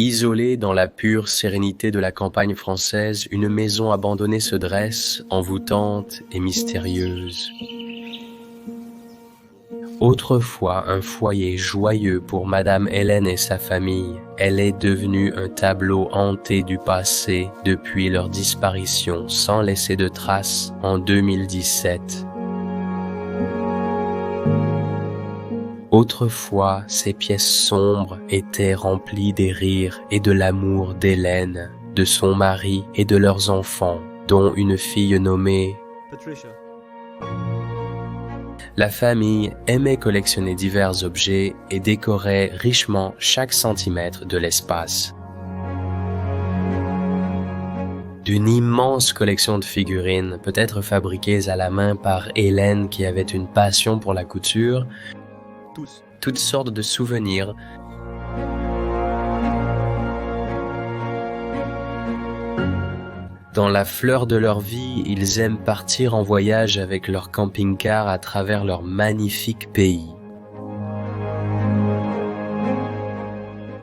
Isolée dans la pure sérénité de la campagne française, une maison abandonnée se dresse, envoûtante et mystérieuse. Autrefois un foyer joyeux pour Madame Hélène et sa famille, elle est devenue un tableau hanté du passé depuis leur disparition sans laisser de traces en 2017. Autrefois, ces pièces sombres étaient remplies des rires et de l'amour d'Hélène, de son mari et de leurs enfants, dont une fille nommée Patricia. La famille aimait collectionner divers objets et décorait richement chaque centimètre de l'espace. D'une immense collection de figurines, peut-être fabriquées à la main par Hélène qui avait une passion pour la couture, toutes sortes de souvenirs, dans la fleur de leur vie, ils aiment partir en voyage avec leur camping-car à travers leur magnifique pays.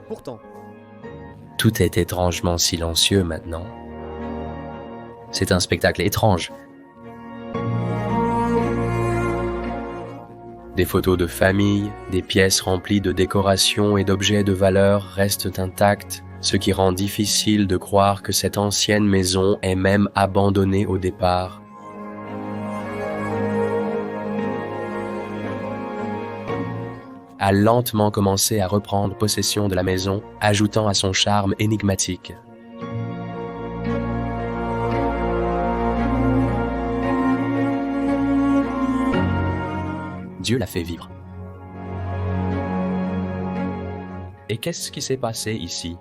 Pourtant, Tout est étrangement silencieux maintenant. C'est un spectacle étrange. Des photos de famille, des pièces remplies de décorations et d'objets de valeur restent intactes, ce qui rend difficile de croire que cette ancienne maison est même abandonnée au départ. A lentement commencé à reprendre possession de la maison, ajoutant à son charme énigmatique. Dieu l'a fait vivre. Et qu'est-ce qui s'est passé ici?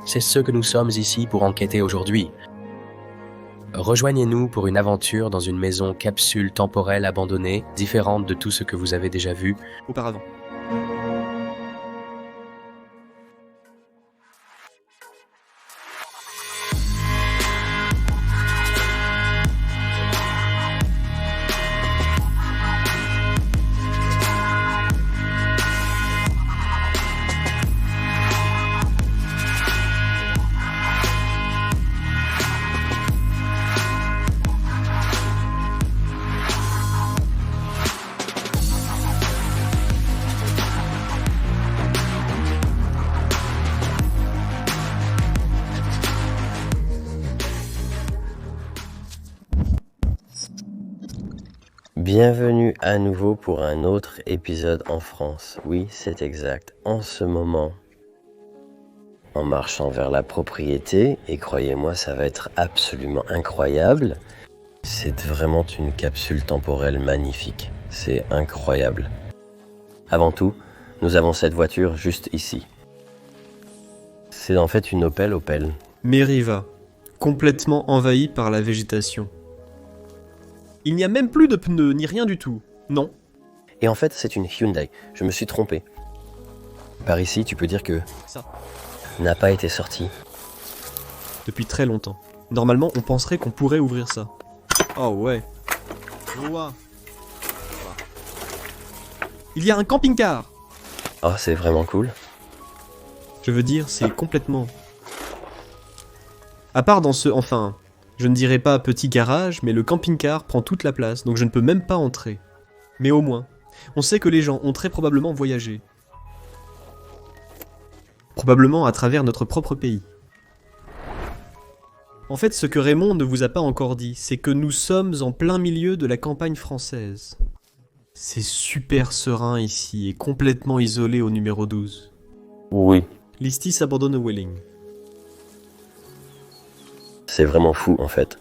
C'est ce que nous sommes ici pour enquêter aujourd'hui. Rejoignez-nous pour une aventure dans une maison capsule temporelle abandonnée, différente de tout ce que vous avez déjà vu. auparavant. Bienvenue à nouveau pour un autre épisode en France. Oui, c'est exact. En ce moment, en marchant vers la propriété, et croyez-moi, ça va être absolument incroyable. C'est vraiment une capsule temporelle magnifique. C'est incroyable. Avant tout, nous avons cette voiture juste ici. C'est en fait une Opel. Meriva, complètement envahie par la végétation. Il n'y a même plus de pneus, ni rien du tout. Non. Et en fait, c'est une Hyundai. Je me suis trompé. Par ici, tu peux dire que Ça. n'a pas été sorti. Depuis très longtemps. Normalement, on penserait qu'on pourrait ouvrir ça. Oh ouais. Ouah. Il y a un camping-car. Oh, c'est vraiment cool. Je veux dire, c'est complètement... À part dans ce... Enfin, je ne dirais pas petit garage, mais le camping-car prend toute la place, donc je ne peux même pas entrer. Mais au moins, on sait que les gens ont très probablement voyagé. Probablement à travers notre propre pays. En fait, ce que Raymond ne vous a pas encore dit, c'est que nous sommes en plein milieu de la campagne française. C'est super serein ici et complètement isolé au numéro 12. Oui. Listy s'abandonne au Welling. C'est vraiment fou, en fait.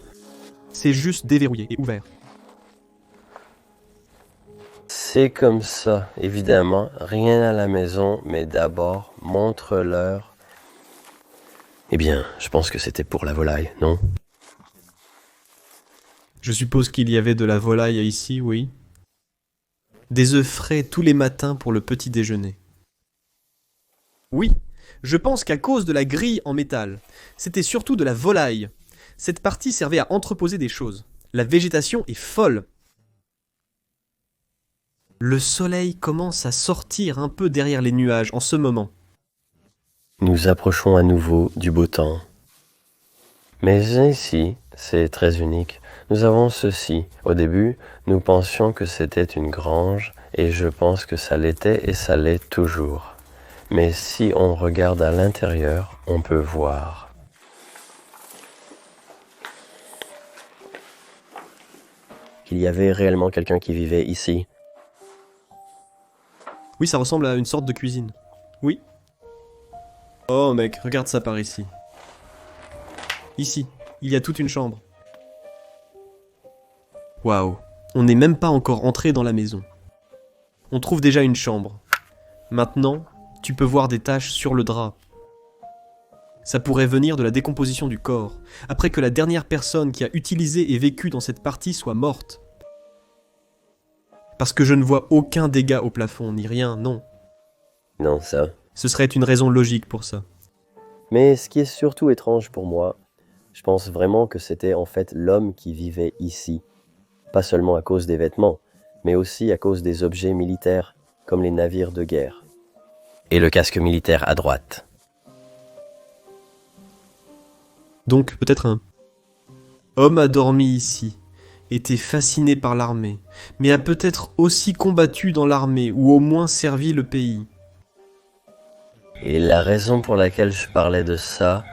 C'est juste déverrouillé et ouvert. C'est comme ça, évidemment. Rien à la maison, mais d'abord, montre-leur. Eh bien, je pense que c'était pour la volaille, non? Je suppose qu'il y avait de la volaille ici, oui. Des œufs frais tous les matins pour le petit déjeuner. Oui, je pense qu'à cause de la grille en métal, c'était surtout de la volaille. Cette partie servait à entreposer des choses. La végétation est folle. Le soleil commence à sortir un peu derrière les nuages en ce moment. Nous approchons à nouveau du beau temps. Mais ici, c'est très unique. Nous avons ceci. Au début, nous pensions que c'était une grange, et je pense que ça l'était et ça l'est toujours. Mais si on regarde à l'intérieur, on peut voir. Qu'il y avait réellement quelqu'un qui vivait ici. Oui, ça ressemble à une sorte de cuisine. Oui. Oh mec, regarde ça par ici. Ici, il y a toute une chambre. Waouh, on n'est même pas encore entré dans la maison. On trouve déjà une chambre. Maintenant, tu peux voir des taches sur le drap. Ça pourrait venir de la décomposition du corps, après que la dernière personne qui a utilisé et vécu dans cette partie soit morte. Parce que je ne vois aucun dégât au plafond, ni rien, non. Non, ça. Ce serait une raison logique pour ça. Mais ce qui est surtout étrange pour moi, je pense vraiment que c'était en fait l'homme qui vivait ici. Pas seulement à cause des vêtements, mais aussi à cause des objets militaires, comme les navires de guerre. Et le casque militaire à droite. Donc peut-être un homme a dormi ici, était fasciné par l'armée, mais a peut-être aussi combattu dans l'armée, ou au moins servi le pays. Et la raison pour laquelle je parlais de ça,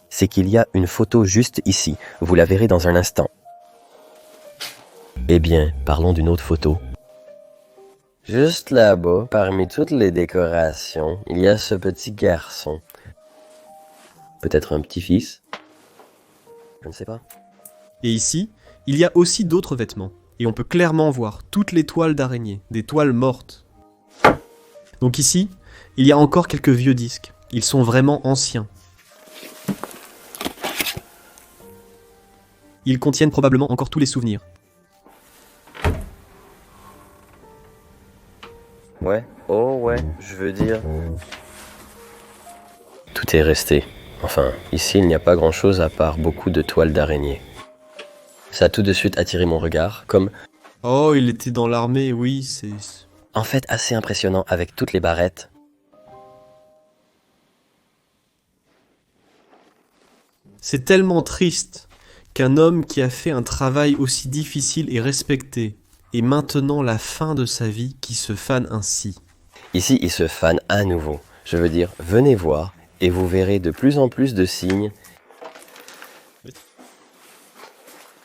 c'est qu'il y a une photo juste ici. Vous la verrez dans un instant. Eh bien, parlons d'une autre photo. Juste là-bas, parmi toutes les décorations, il y a ce petit garçon. Peut-être un petit-fils? Je ne sais pas. Et ici, il y a aussi d'autres vêtements, et on peut clairement voir toutes les toiles d'araignée, des toiles mortes. Donc ici, il y a encore quelques vieux disques, ils sont vraiment anciens. Ils contiennent probablement encore tous les souvenirs. Ouais, oh ouais, je veux dire... Tout est resté. Enfin, ici il n'y a pas grand-chose à part beaucoup de toiles d'araignée. Ça a tout de suite attiré mon regard, comme... Oh, il était dans l'armée, oui, c'est... En fait, assez impressionnant avec toutes les barrettes. C'est tellement triste qu'un homme qui a fait un travail aussi difficile et respecté, et maintenant la fin de sa vie qui se fane ainsi. Ici, il se fane à nouveau. Je veux dire, venez voir, et vous verrez de plus en plus de signes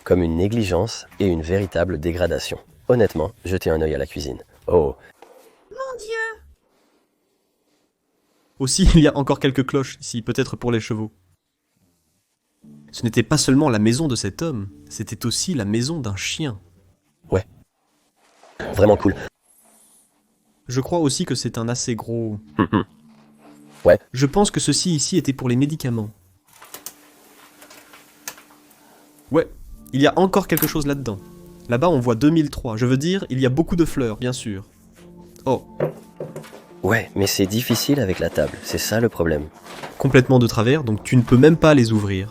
comme une négligence et une véritable dégradation. Honnêtement, jetez un œil à la cuisine. Oh, Aussi, il y a encore quelques cloches ici, peut-être pour les chevaux. Ce n'était pas seulement la maison de cet homme, c'était aussi la maison d'un chien. vraiment cool. Je crois aussi que c'est un assez gros... Ouais. Je pense que ceci ici était pour les médicaments. Ouais, il y a encore quelque chose là-dedans. Là-bas on voit 2003, je veux dire, il y a beaucoup de fleurs, bien sûr. Oh, Ouais, mais c'est difficile avec la table, c'est ça le problème. complètement de travers, donc tu ne peux même pas les ouvrir.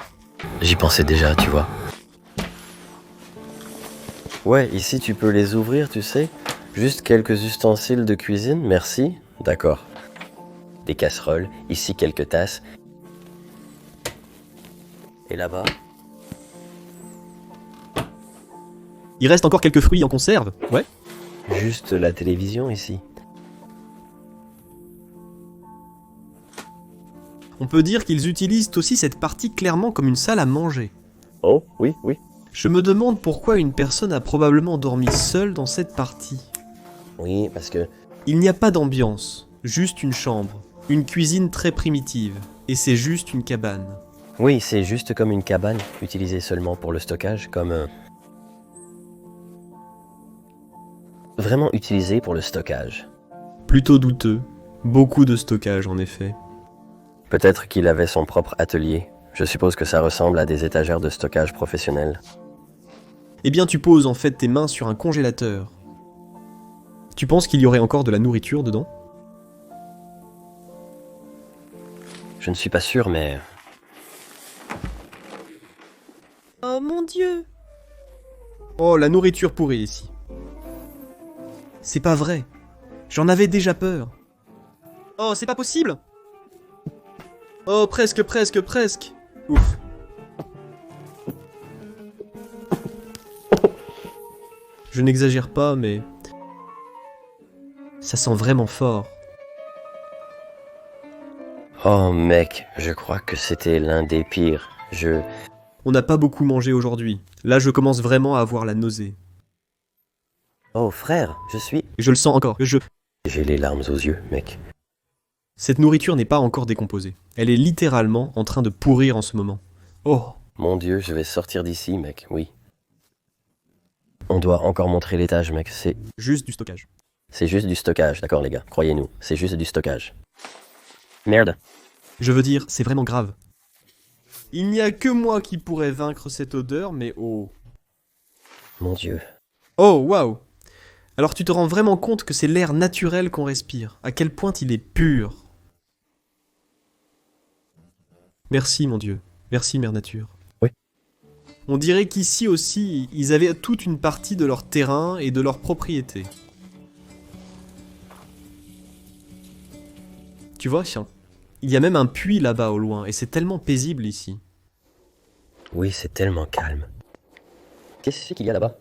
J'y pensais déjà, tu vois. Ouais, ici tu peux les ouvrir, tu sais. Juste quelques ustensiles de cuisine, merci. D'accord. Des casseroles, ici quelques tasses. Et là-bas? Il reste encore quelques fruits en conserve, ouais. Juste la télévision ici. On peut dire qu'ils utilisent aussi cette partie clairement comme une salle à manger. Oh, oui, oui. Je me demande pourquoi une personne a probablement dormi seule dans cette partie. Oui, parce que... Il n'y a pas d'ambiance, juste une chambre, une cuisine très primitive, et c'est juste une cabane. Oui, c'est juste comme une cabane, utilisée seulement pour le stockage, comme... Vraiment utilisée pour le stockage. Plutôt douteux, beaucoup de stockage en effet. Peut-être qu'il avait son propre atelier. Je suppose que ça ressemble à des étagères de stockage professionnelles. Eh bien tu poses en fait tes mains sur un congélateur. Tu penses qu'il y aurait encore de la nourriture dedans ? Je ne suis pas sûr, mais... Oh mon Dieu ! Oh, la nourriture pourrie ici. C'est pas vrai. J'en avais déjà peur. Oh, c'est pas possible ! Oh, presque. Ouf. Je n'exagère pas, mais... ça sent vraiment fort. Oh mec, je crois que c'était l'un des pires. On n'a pas beaucoup mangé aujourd'hui. Là, je commence vraiment à avoir la nausée. Oh frère, Et je le sens encore. J'ai les larmes aux yeux, mec. Cette nourriture n'est pas encore décomposée. Elle est littéralement en train de pourrir en ce moment. Oh. Mon Dieu, je vais sortir d'ici, mec, oui. On doit encore montrer l'étage, mec, c'est Juste du stockage. juste du stockage, d'accord les gars, croyez-nous, c'est juste du stockage. Merde. Je veux dire, c'est vraiment grave. Il n'y a que moi qui pourrais vaincre cette odeur, mais oh. Mon Dieu. Oh, waouh. Alors tu te rends vraiment compte que c'est l'air naturel qu'on respire, à quel point il est pur. Merci mon Dieu, merci Mère Nature. Oui. On dirait qu'ici aussi, ils avaient toute une partie de leur terrain et de leurs propriétés. Tu vois, tiens, il y a même un puits là-bas au loin, et c'est tellement paisible ici. Oui, c'est tellement calme. Qu'est-ce qu'il y a là-bas?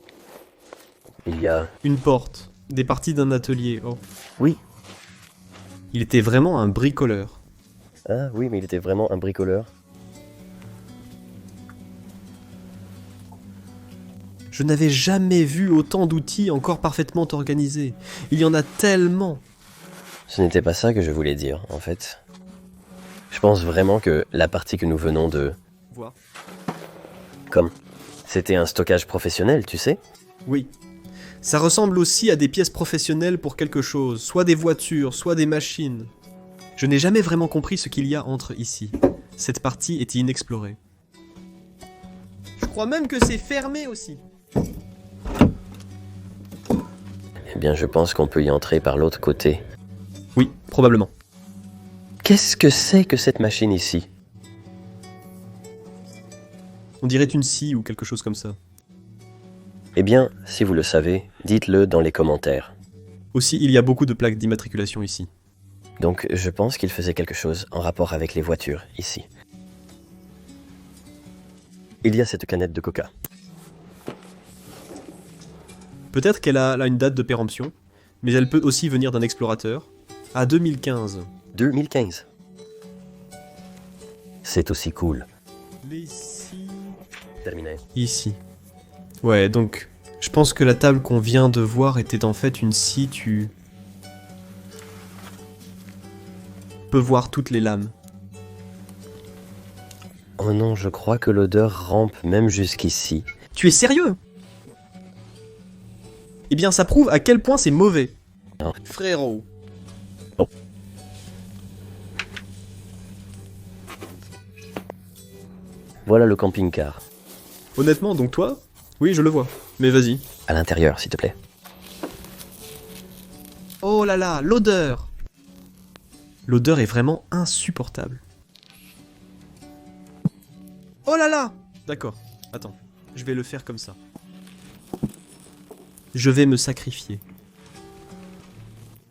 Il y a... Une porte, des parties d'un atelier, oh. Oui. Il était vraiment un bricoleur. Ah oui, mais il était vraiment un bricoleur. Je n'avais jamais vu autant d'outils encore parfaitement organisés. Il y en a tellement. Ce n'était pas ça que je voulais dire, en fait. Je pense vraiment que la partie que nous venons de... Voir. Comme... C'était un stockage professionnel, tu sais? Oui. Ça ressemble aussi à des pièces professionnelles pour quelque chose, soit des voitures, soit des machines. Je n'ai jamais vraiment compris ce qu'il y a entre ici. Cette partie est inexplorée. Je crois même que c'est fermé aussi. Eh bien, je pense qu'on peut y entrer par l'autre côté. Oui, probablement. Qu'est-ce que c'est que cette machine ici? On dirait une scie ou quelque chose comme ça. Eh bien, si vous le savez, dites-le dans les commentaires. Aussi, il y a beaucoup de plaques d'immatriculation ici. Donc, je pense qu'il faisait quelque chose en rapport avec les voitures, ici. Il y a cette canette de coca. Peut-être qu'elle a là une date de péremption, mais elle peut aussi venir d'un explorateur. À 2015. 2015. C'est aussi cool. Les scies... Terminé. Ici. Ouais, donc, je pense que la table qu'on vient de voir était en fait une scie, tu peux voir toutes les lames. Oh non, je crois que l'odeur rampe même jusqu'ici. Tu es sérieux? Eh bien, ça prouve à quel point c'est mauvais. Non. Frérot. Oh. Voilà le camping-car. Honnêtement, donc toi? Oui, je le vois. Mais vas-y. À l'intérieur, s'il te plaît. Oh là là, l'odeur! L'odeur est vraiment insupportable. Oh là là! D'accord, attends. Je vais le faire comme ça. Je vais me sacrifier.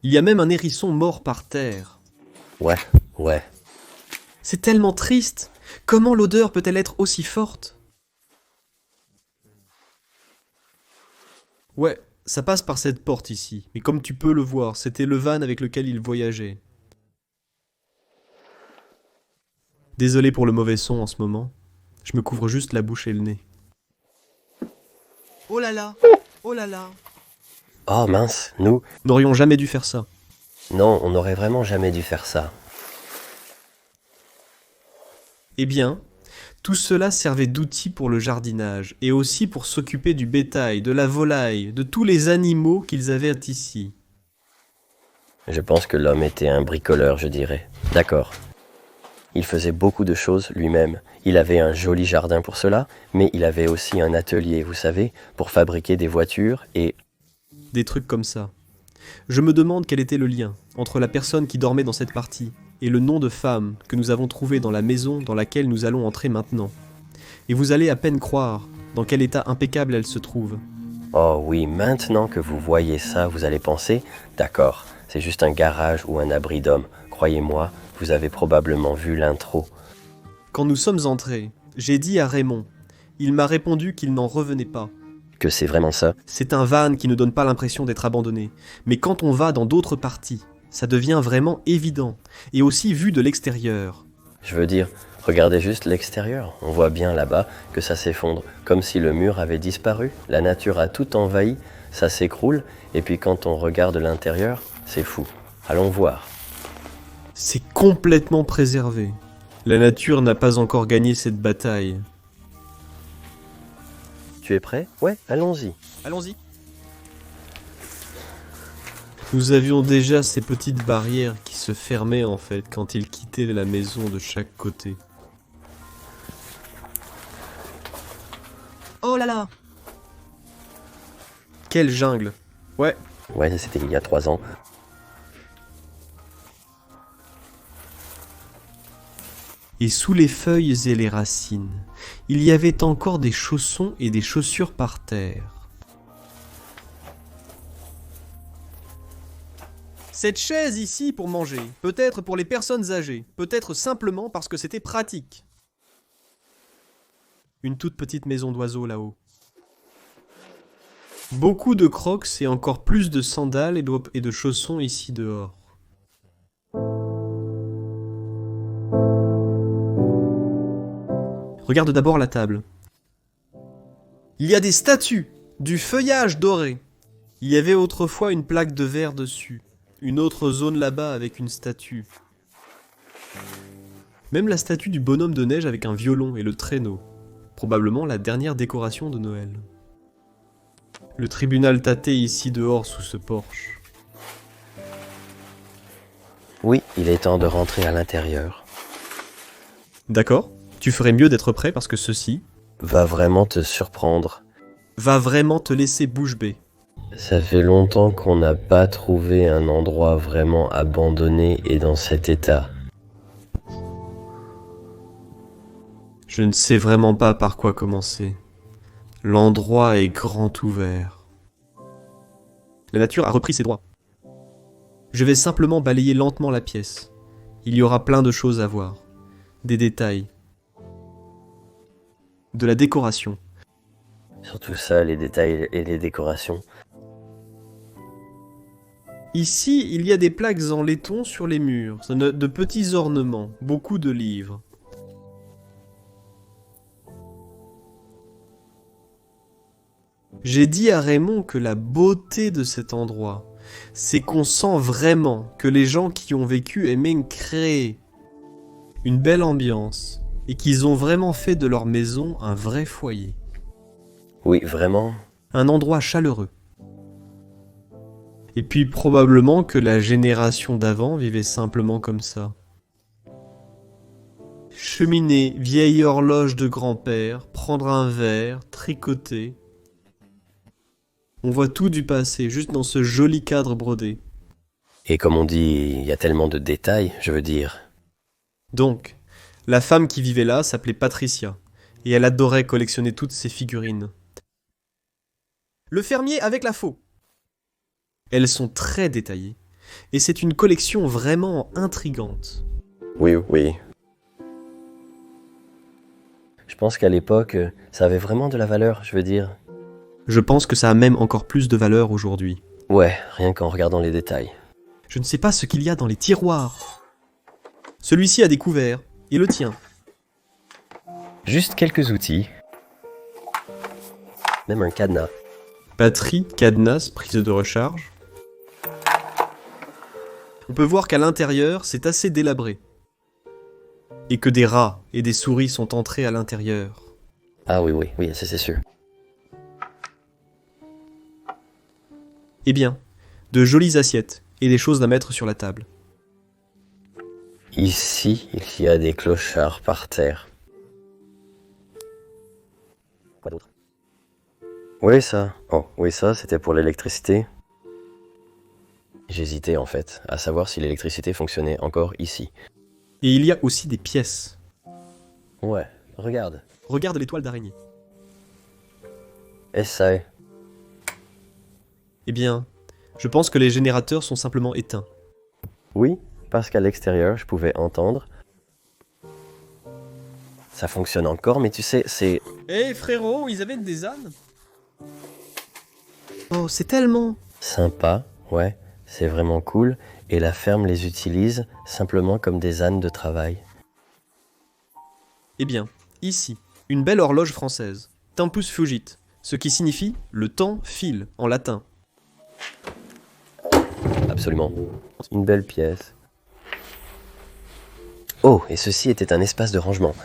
Il y a même un hérisson mort par terre. Ouais. C'est tellement triste. Comment l'odeur peut-elle être aussi forte? Ouais, ça passe par cette porte ici. Mais comme tu peux le voir, c'était le van avec lequel il voyageait. Désolé pour le mauvais son en ce moment. Je me couvre juste la bouche et le nez. Oh là là! Oh là là! Oh mince, nous... N'aurions jamais dû faire ça. Non, on n'aurait vraiment jamais dû faire ça. Eh bien, tout cela servait d'outil pour le jardinage, et aussi pour s'occuper du bétail, de la volaille, de tous les animaux qu'ils avaient ici. Je pense que l'homme était un bricoleur, je dirais. D'accord. Il faisait beaucoup de choses lui-même. Il avait un joli jardin pour cela, mais il avait aussi un atelier, vous savez, pour fabriquer des voitures et... Des trucs comme ça. Je me demande quel était le lien entre la personne qui dormait dans cette partie et le nom de femme que nous avons trouvé dans la maison dans laquelle nous allons entrer maintenant. Et vous allez à peine croire dans quel état impeccable elle se trouve. Oh oui, maintenant que vous voyez ça, vous allez penser, d'accord, c'est juste un garage ou un abri d'hommes. Croyez-moi, Vous avez probablement vu l'intro. Quand nous sommes entrés, j'ai dit à Raymond. Il m'a répondu qu'il n'en revenait pas. Que c'est vraiment ça? C'est un van qui ne donne pas l'impression d'être abandonné. Mais quand on va dans d'autres parties, ça devient vraiment évident. Et aussi vu de l'extérieur. Je veux dire, regardez juste l'extérieur. On voit bien là-bas que ça s'effondre, comme si le mur avait disparu. La nature a tout envahi, ça s'écroule, et puis quand on regarde l'intérieur, c'est fou. Allons voir. C'est complètement préservé. La nature n'a pas encore gagné cette bataille. Tu es prêt? Ouais, allons-y. Allons-y. Nous avions déjà ces petites barrières qui se fermaient en fait quand ils quittaient la maison de chaque côté. Oh là là! Quelle jungle! Ouais, Ouais, c'était il y a 3 ans. et sous les feuilles et les racines, il y avait encore des chaussons et des chaussures par terre. Cette chaise ici pour manger, peut-être pour les personnes âgées, peut-être simplement parce que c'était pratique. Une toute petite maison d'oiseaux là-haut. Beaucoup de crocs et encore plus de sandales et de chaussons ici dehors. Regarde d'abord la table. Il y a des statues, du feuillage doré. Il y avait autrefois une plaque de verre dessus. Une autre zone là-bas avec une statue. Même la statue du bonhomme de neige avec un violon et le traîneau. Probablement la dernière décoration de Noël. Le tribunal tâté ici dehors sous ce porche. Oui, il est temps de rentrer à l'intérieur. D'accord, tu ferais mieux d'être prêt parce que ceci Va vraiment te surprendre. va vraiment te laisser bouche bée. Ça fait longtemps qu'on n'a pas trouvé un endroit vraiment abandonné et dans cet état. Je ne sais vraiment pas par quoi commencer. L'endroit est grand ouvert. La nature a repris ses droits. Je vais simplement balayer lentement la pièce. Il y aura plein de choses à voir. Des détails. De la décoration. Surtout ça, les détails et les décorations. Ici, il y a des plaques en laiton sur les murs, de petits ornements, beaucoup de livres. J'ai dit à Raymond que la beauté de cet endroit, c'est qu'on sent vraiment que les gens qui ont vécu et même créé une belle ambiance et qu'ils ont vraiment fait de leur maison un vrai foyer. Oui, vraiment. Un endroit chaleureux. Et puis probablement que la génération d'avant vivait simplement comme ça. Cheminée, vieille horloge de grand-père, prendre un verre, tricoter. On voit tout du passé, juste dans ce joli cadre brodé. Et comme on dit, il y a tellement de détails, je veux dire. Donc, la femme qui vivait là s'appelait Patricia, et elle adorait collectionner toutes ces figurines. Le fermier avec la faux. Elles sont très détaillées, et c'est une collection vraiment intrigante. Oui, oui. Je pense qu'à l'époque, ça avait vraiment de la valeur, je veux dire. Je pense que ça a même encore plus de valeur aujourd'hui. Ouais, rien qu'en regardant les détails. Je ne sais pas ce qu'il y a dans les tiroirs. Celui-ci a des couverts, et le tien. Juste quelques outils. Même un cadenas. Batterie, cadenas, prise de recharge. On peut voir qu'à l'intérieur, c'est assez délabré. Et que des rats et des souris sont entrés à l'intérieur. Ah oui, oui, oui, ça c'est sûr. Eh bien, de jolies assiettes et des choses à mettre sur la table. Ici, il y a des clochards par terre. Quoi d'autre? Oui, ça. Oh, oui, ça, c'était pour l'électricité. J'hésitais en fait, à savoir si l'électricité fonctionnait encore ici. Et il y a aussi des pièces. Ouais, regarde. Regarde l'étoile d'araignée. Essaye. Eh bien, je pense que les générateurs sont simplement éteints. Oui, parce qu'à l'extérieur, je pouvais entendre. Ça fonctionne encore, mais tu sais, c'est... Hé frérot, ils avaient des ânes? Oh, c'est tellement... sympa, ouais, c'est vraiment cool. Et la ferme les utilise simplement comme des ânes de travail. Eh bien, ici, une belle horloge française, Tempus Fugit, ce qui signifie « le temps file » en latin. Absolument. Une belle pièce. Oh, et ceci était un espace de rangement.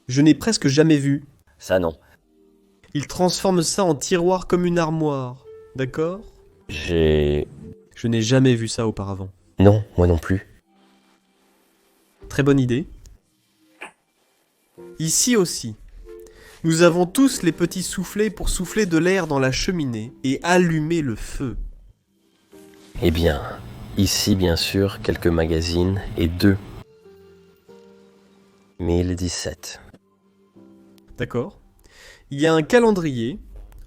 Je n'ai presque jamais vu. Ça non. Ils transforment ça en tiroir comme une armoire, d'accord? Je n'ai jamais vu ça auparavant. Non, moi non plus. Très bonne idée. Ici aussi, nous avons tous les petits soufflets pour souffler de l'air dans la cheminée et allumer le feu. Eh bien, ici bien sûr, quelques magazines et 2017. D'accord. Il y a un calendrier,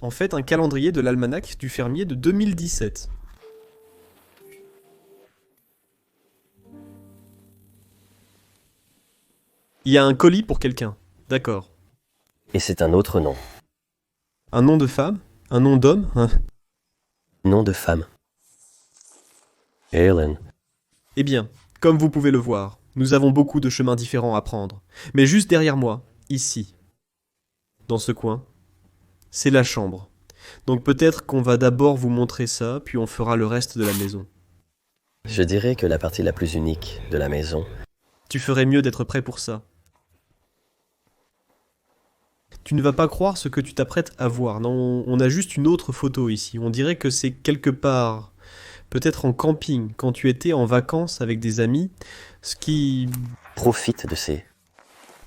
en fait un calendrier de l'almanach du fermier de 2017. Il y a un colis pour quelqu'un, d'accord. Et c'est un autre nom. Un nom de femme? Un nom d'homme? Nom de femme. Helen. Eh bien, comme vous pouvez le voir, nous avons beaucoup de chemins différents à prendre. Mais juste derrière moi, ici, dans ce coin, c'est la chambre. Donc peut-être qu'on va d'abord vous montrer ça, puis on fera le reste de la maison. Je dirais que la partie la plus unique de la maison. Tu ferais mieux d'être prêt pour ça. Tu ne vas pas croire ce que tu t'apprêtes à voir. Non, on a juste une autre photo ici. On dirait que c'est quelque part, peut-être en camping, quand tu étais en vacances avec des amis, ce qui... Profite de ces...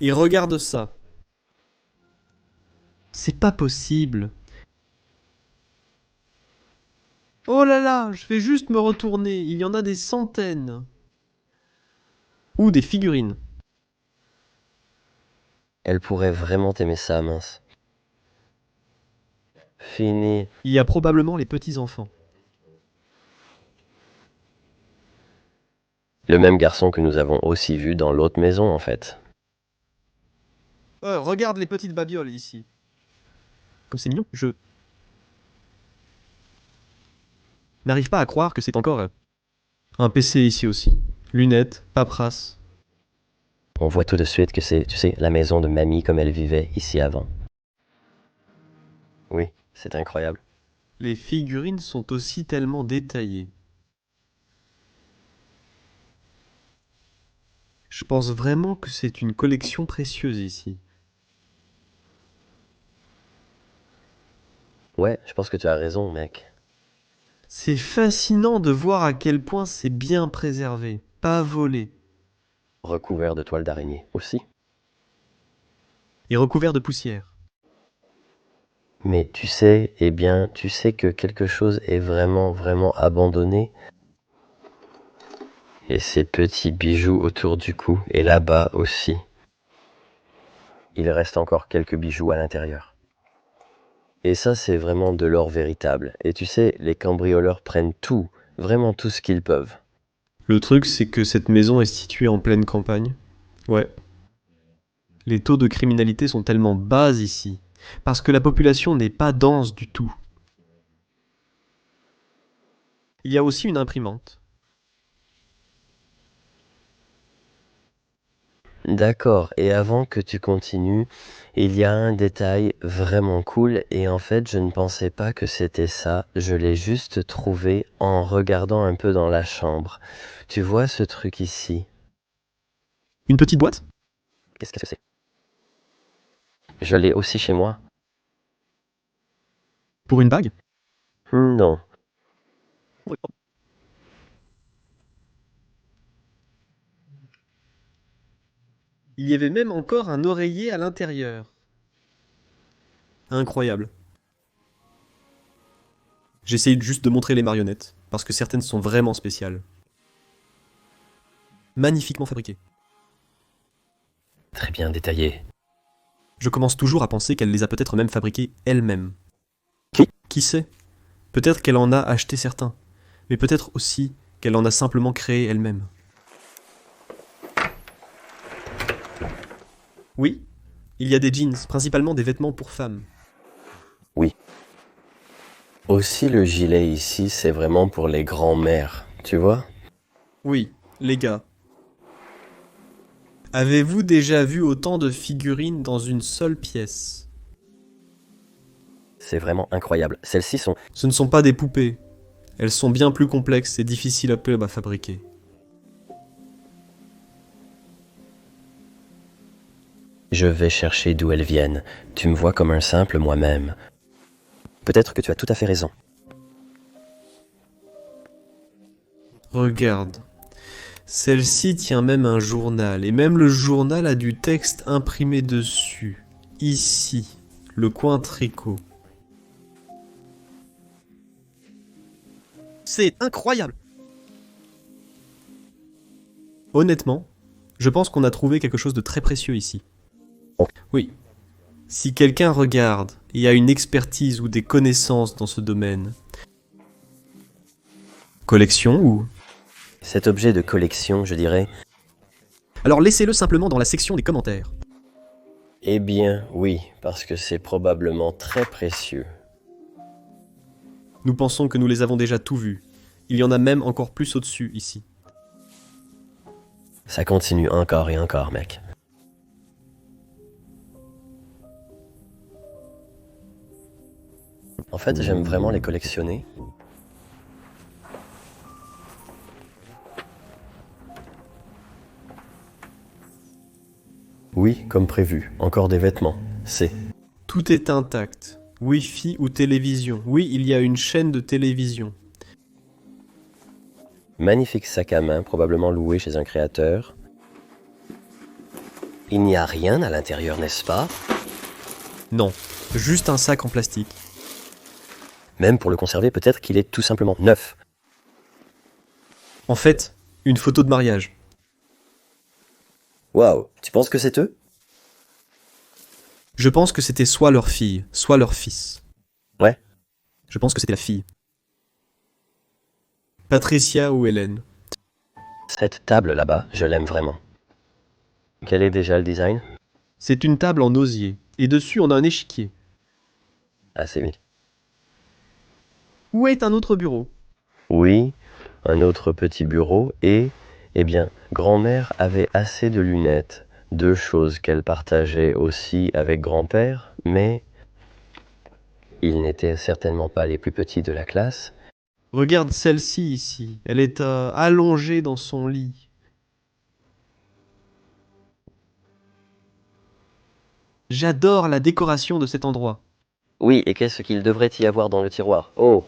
Et regarde ça. C'est pas possible. Oh là là, je vais juste me retourner. Il y en a des centaines. Ou des figurines. Elle pourrait vraiment aimer ça, mince. Fini. Il y a probablement les petits-enfants. Le même garçon que nous avons aussi vu dans l'autre maison, en fait. Regarde les petites babioles ici. Comme c'est mignon, je n'arrive pas à croire que c'est encore un PC ici aussi. Lunettes, paperasse. On voit tout de suite que c'est, tu sais, la maison de mamie comme elle vivait ici avant. Oui, c'est incroyable. Les figurines sont aussi tellement détaillées. Je pense vraiment que c'est une collection précieuse ici. Ouais, je pense que tu as raison, mec. C'est fascinant de voir à quel point c'est bien préservé, pas volé, Recouvert de toile d'araignée aussi. et recouvert de poussière. Mais tu sais, eh bien, tu sais que quelque chose est vraiment, vraiment abandonné. Et ces petits bijoux autour du cou, et là-bas aussi. Il reste encore quelques bijoux à l'intérieur. Et ça, c'est vraiment de l'or véritable. Et tu sais, les cambrioleurs prennent tout, vraiment tout ce qu'ils peuvent. Le truc, c'est que cette maison est située en pleine campagne. Ouais. Les taux de criminalité sont tellement bas ici, parce que la population n'est pas dense du tout. Il y a aussi une imprimante. D'accord, et avant que tu continues, il y a un détail vraiment cool, et en fait, je ne pensais pas que c'était ça. Je l'ai juste trouvé en regardant un peu dans la chambre. Tu vois ce truc ici? Une petite boîte? Qu'est-ce que c'est? Je l'ai aussi chez moi. Pour une bague? Non. Il y avait même encore un oreiller à l'intérieur. Incroyable. J'essaye juste de montrer les marionnettes, parce que certaines sont vraiment spéciales. Magnifiquement fabriquées. Très bien détaillé. Je commence toujours à penser qu'elle les a peut-être même fabriquées elle-même. Qui sait? Peut-être qu'elle en a acheté certains, mais peut-être aussi qu'elle en a simplement créé elle-même. Oui, il y a des jeans, principalement des vêtements pour femmes. Oui. Aussi, le gilet ici, c'est vraiment pour les grands-mères, tu vois? Oui, les gars. Avez-vous déjà vu autant de figurines dans une seule pièce? C'est vraiment incroyable. Celles-ci sont... Ce ne sont pas des poupées. Elles sont bien plus complexes et difficiles à fabriquer. Je vais chercher d'où elles viennent. Tu me vois comme un simple moi-même. Peut-être que tu as tout à fait raison. Regarde. Celle-ci tient même un journal, et même le journal a du texte imprimé dessus. Ici, le coin tricot. C'est incroyable! Honnêtement, je pense qu'on a trouvé quelque chose de très précieux ici. Oui. Si quelqu'un regarde et a une expertise ou des connaissances dans ce domaine, collection ou... Cet objet de collection, je dirais... Alors laissez-le simplement dans la section des commentaires. Eh bien, oui, parce que c'est probablement très précieux. Nous pensons que nous les avons déjà tout vus. Il y en a même encore plus au-dessus, ici. Ça continue encore et encore, mec. En fait, j'aime vraiment les collectionner. Oui, comme prévu. Encore des vêtements. C'est... Tout est intact. Wi-Fi ou télévision. Oui, il y a une chaîne de télévision. Magnifique sac à main, probablement loué chez un créateur. Il n'y a rien à l'intérieur, n'est-ce pas? Non, juste un sac en plastique. Même pour le conserver, peut-être qu'il est tout simplement neuf. En fait, une photo de mariage. Waouh, tu penses que c'est eux? Je pense que c'était soit leur fille, soit leur fils. Ouais. Je pense que c'était la fille. Patricia ou Hélène. Cette table là-bas, je l'aime vraiment. Quel est déjà le design? C'est une table en osier, et dessus on a un échiquier. Ah, c'est oui. Où est un autre bureau? Oui, un autre petit bureau et, eh bien, grand-mère avait assez de lunettes, deux choses qu'elle partageait aussi avec grand-père, mais ils n'étaient certainement pas les plus petits de la classe. Regarde celle-ci ici, elle est allongée dans son lit. J'adore la décoration de cet endroit. Oui, et qu'est-ce qu'il devrait y avoir dans le tiroir? Oh!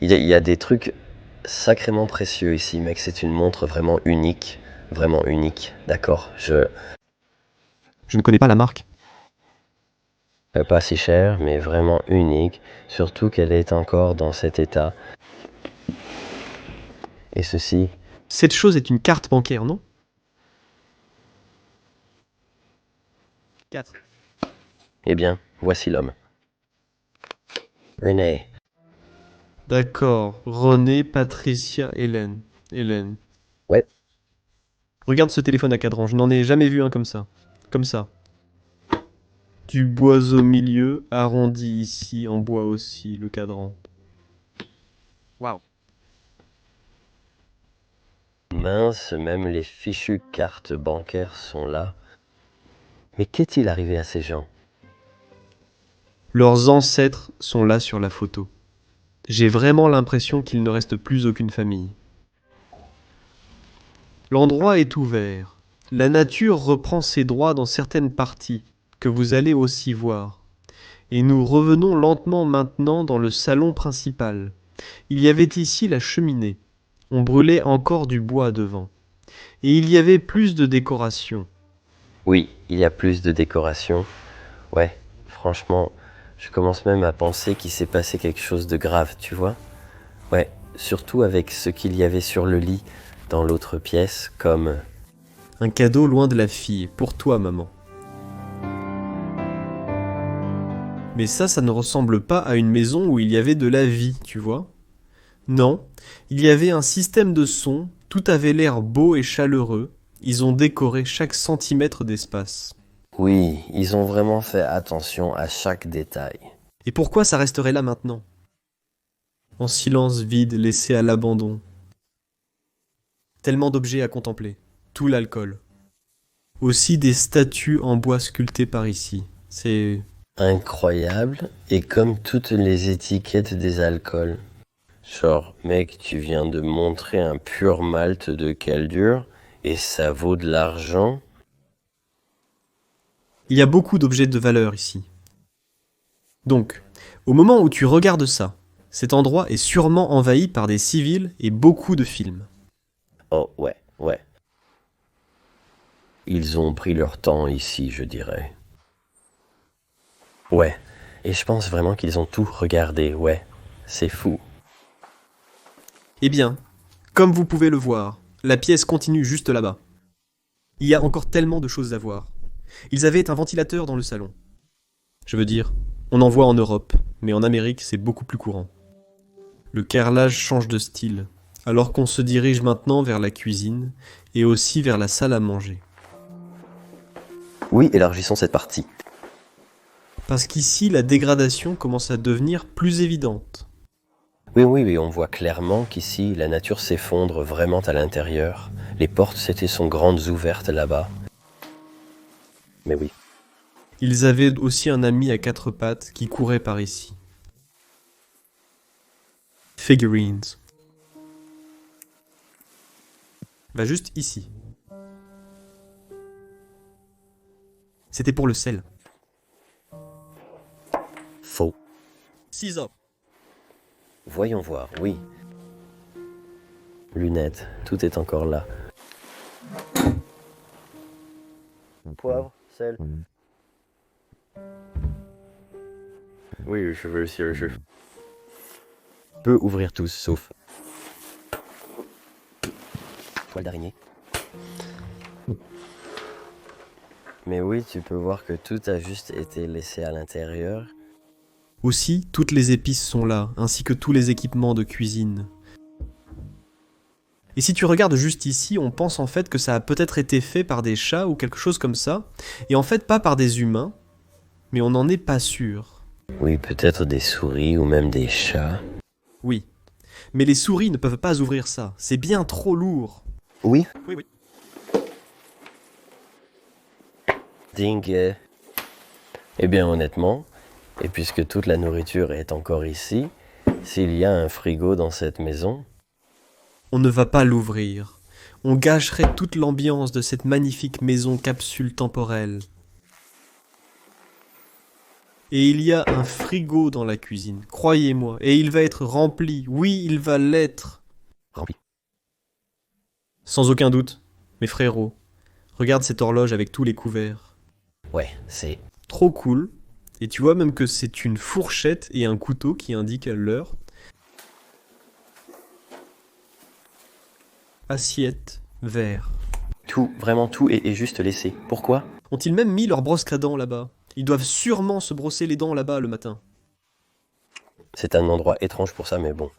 Il y a des trucs sacrément précieux ici, mec. C'est une montre vraiment unique. Vraiment unique. D'accord. Je ne connais pas la marque. Pas si cher, mais vraiment unique. Surtout qu'elle est encore dans cet état. Et ceci, Cette chose est une carte bancaire, non? 4. eh bien, voici l'homme. René. D'accord. René, Patricia, Hélène. Hélène. Ouais. Regarde ce téléphone à cadran, je n'en ai jamais vu un comme ça. Comme ça. Du bois au milieu, arrondi ici, en bois aussi, le cadran. Waouh. Mince, même les fichues cartes bancaires sont là. Mais qu'est-il arrivé à ces gens? Leurs ancêtres sont là sur la photo. J'ai vraiment l'impression qu'il ne reste plus aucune famille. L'endroit est ouvert. La nature reprend ses droits dans certaines parties, que vous allez aussi voir. Et nous revenons lentement maintenant dans le salon principal. Il y avait ici la cheminée. On brûlait encore du bois devant. Et il y avait plus de décoration. Oui, il y a plus de décoration. Ouais, franchement, je commence même à penser qu'il s'est passé quelque chose de grave, tu vois? Ouais, surtout avec ce qu'il y avait sur le lit dans l'autre pièce, comme... Un cadeau loin de la fille, pour toi maman. Mais ça ne ressemble pas à une maison où il y avait de la vie, tu vois. Non, il y avait un système de son, tout avait l'air beau et chaleureux, ils ont décoré chaque centimètre d'espace. Oui, ils ont vraiment fait attention à chaque détail. Et pourquoi ça resterait là maintenant? En silence vide, laissé à l'abandon. Tellement d'objets à contempler. Tout l'alcool. Aussi des statues en bois sculptées par ici. C'est... Incroyable, et comme toutes les étiquettes des alcools. Genre, mec, tu viens de montrer un pur malt de caldure, et ça vaut de l'argent. Il y a beaucoup d'objets de valeur ici. Donc, au moment où tu regardes ça, cet endroit est sûrement envahi par des civils et beaucoup de films. Oh, ouais, ouais. Ils ont pris leur temps ici, je dirais. Ouais, et je pense vraiment qu'ils ont tout regardé, ouais. C'est fou. Eh bien, comme vous pouvez le voir, la pièce continue juste là-bas. Il y a encore tellement de choses à voir. Ils avaient un ventilateur dans le salon. Je veux dire, on en voit en Europe, mais en Amérique c'est beaucoup plus courant. Le carrelage change de style, alors qu'on se dirige maintenant vers la cuisine et aussi vers la salle à manger. Oui, élargissons cette partie. Parce qu'ici la dégradation commence à devenir plus évidente. Oui, on voit clairement qu'ici, la nature s'effondre vraiment à l'intérieur. Les portes sont grandes ouvertes là-bas. Mais oui. Ils avaient aussi un ami à quatre pattes qui courait par ici. Figurines. Va juste ici. C'était pour le sel. Faux. Ciseaux. Voyons voir, oui. Lunettes, tout est encore là. Poivre, sel. Oui, je veux aussi, je peux ouvrir tous, sauf toile d'araignée. Mais oui, tu peux voir que tout a juste été laissé à l'intérieur. Aussi, toutes les épices sont là, ainsi que tous les équipements de cuisine. Et si tu regardes juste ici, on pense en fait que ça a peut-être été fait par des chats ou quelque chose comme ça, et en fait pas par des humains, mais on n'en est pas sûr. Oui, peut-être des souris ou même des chats. Oui. Mais les souris ne peuvent pas ouvrir ça, c'est bien trop lourd. Oui. Oui. Ding. Eh bien, honnêtement, et puisque toute la nourriture est encore ici, s'il y a un frigo dans cette maison, On ne va pas l'ouvrir. On gâcherait toute l'ambiance de cette magnifique maison capsule temporelle. Et il y a un frigo dans la cuisine, croyez-moi, et il va être rempli, oui, il va l'être. rempli. Sans aucun doute, mes frérots, regarde cette horloge avec tous les couverts. Ouais, c'est... Trop cool, et tu vois même que c'est une fourchette et un couteau qui indiquent l'heure. Assiette, verre. Tout, vraiment tout est juste laissé. Pourquoi? Ont-ils même mis leur brosse à dents là-bas? Ils doivent sûrement se brosser les dents là-bas le matin. C'est un endroit étrange pour ça, mais bon.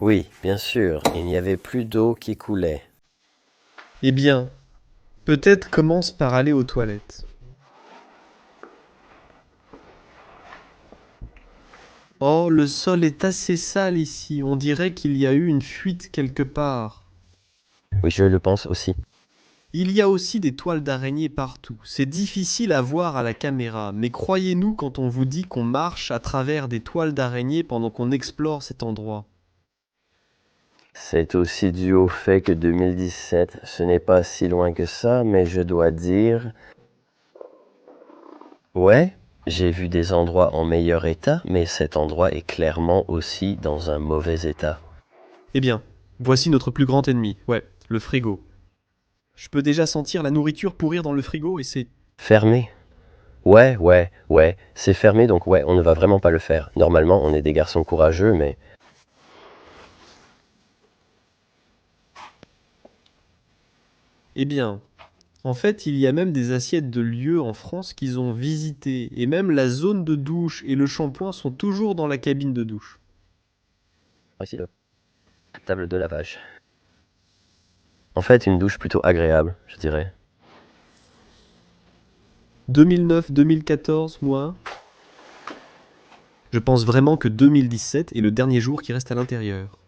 Oui, bien sûr, il n'y avait plus d'eau qui coulait. Eh bien, peut-être commence par aller aux toilettes. Oh, le sol est assez sale ici, on dirait qu'il y a eu une fuite quelque part. Oui, je le pense aussi. Il y a aussi des toiles d'araignée partout. C'est difficile à voir à la caméra, mais croyez-nous quand on vous dit qu'on marche à travers des toiles d'araignée pendant qu'on explore cet endroit. C'est aussi dû au fait que 2017, ce n'est pas si loin que ça, mais je dois dire... Ouais, j'ai vu des endroits en meilleur état, mais cet endroit est clairement aussi dans un mauvais état. Eh bien, voici notre plus grand ennemi, ouais, le frigo. Je peux déjà sentir la nourriture pourrir dans le frigo et c'est... Fermé? Ouais, c'est fermé, donc ouais, on ne va vraiment pas le faire. Normalement, on est des garçons courageux, mais... Eh bien, En fait, il y a même des assiettes de lieux en France qu'ils ont visitées, et même la zone de douche et le shampoing sont toujours dans la cabine de douche. Ici, la table de lavage. En fait, une douche plutôt agréable, je dirais. 2009-2014, moi, je pense vraiment que 2017 est le dernier jour qui reste à l'intérieur.